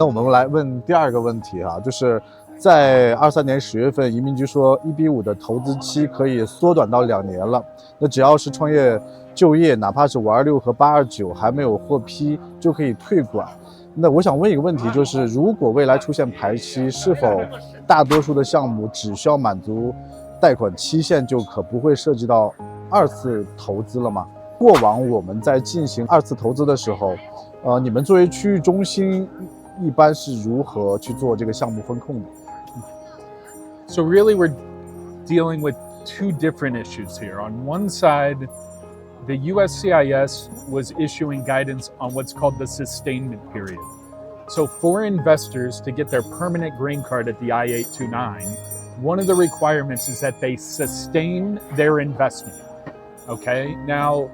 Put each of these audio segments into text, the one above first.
那我们来问第二个问题哈，就是在23年10月份，移民局说 EB5 的投资期可以缩短到2年了。那只要是创业就业，哪怕是526和829还没有获批，就可以退管。那我想问一个问题，就是如果未来出现排期，是否大多数的项目只需要满足贷款期限，就可不会涉及到二次投资了吗？过往我们在进行二次投资的时候，你们作为区域中心一般是如何去做这个项目风控的？ So really we're dealing with two different issues here. On one side, the USCIS was issuing guidance on what's called the sustainment period. So for investors to get their permanent green card at the I-829, one of the requirements is that they sustain their investment. Okay, now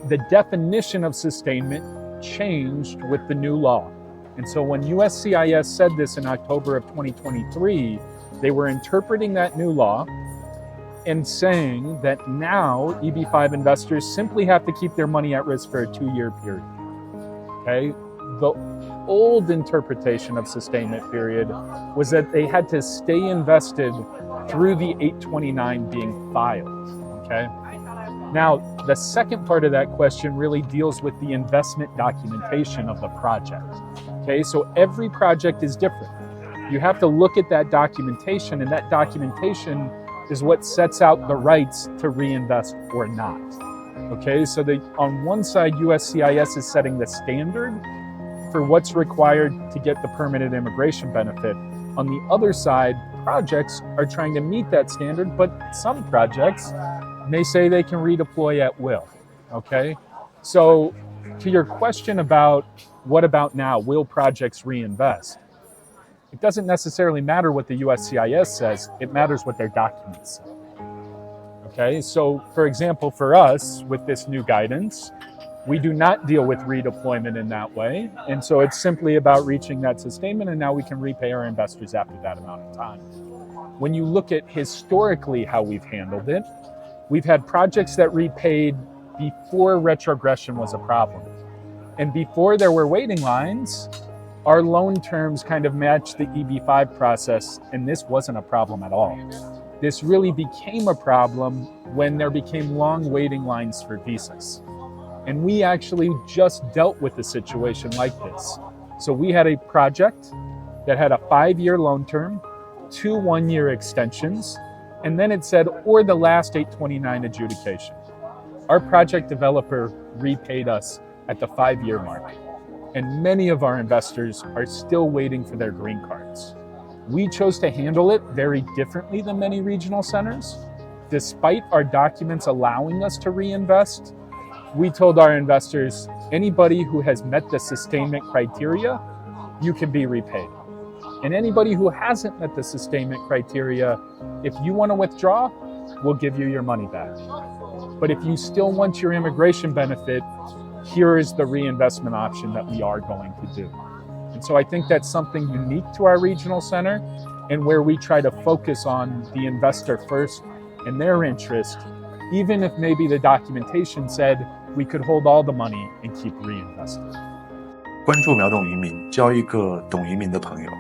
the definition of sustainment changed with the new law. And so when USCIS said this in October of 2023, they were interpreting that new law and saying that now EB5 investors simply have to keep their money at risk for a 2-year period. Okay, the old interpretation of sustainment period was that they had to stay invested through the 829 being filed. Okay, now the second part of that question really deals with the investment documentation of the project. Okay, so every project is different. You have to look at that documentation, and that documentation is what sets out the rights to reinvest or not. Okay, so on one side, USCIS is setting the standard for what's required to get the permanent immigration benefit. On the other side, projects are trying to meet that standard, but some projects may say they can redeploy at will. Okay, so to your question about what about now, will projects reinvest? It doesn't necessarily matter what the USCIS says, it matters what their documents say. Okay, so for example, for us, with this new guidance, we do not deal with redeployment in that way. And so it's simply about reaching that sustainment, and now we can repay our investors after that amount of time. When you look at historically how we've handled it, we've had projects that repaid before retrogression was a problem. And before there were waiting lines, our loan terms kind of matched the EB5 process, and this wasn't a problem at all. This really became a problem when there became long waiting lines for visas. And we actually just dealt with a situation like this. So we had a project that had a 5-year loan term, 2 1-year extensions, and then it said, or the last 829 adjudication. Our project developer repaid us at the 5-year mark. And many of our investors are still waiting for their green cards. We chose to handle it very differently than many regional centers. Despite our documents allowing us to reinvest, we told our investors, anybody who has met the sustainment criteria, you can be repaid. And anybody who hasn't met the sustainment criteria, if you want to withdraw, we'll give you your money back. But if you still want your immigration benefit, here is the reinvestment option that we are going to do. And so I think that's something unique to our regional center, and where we try to focus on the investor first and their interest, even if maybe the documentation said we could hold all the money and keep reinvesting. 关注秒懂移民，交一个懂移民的朋友。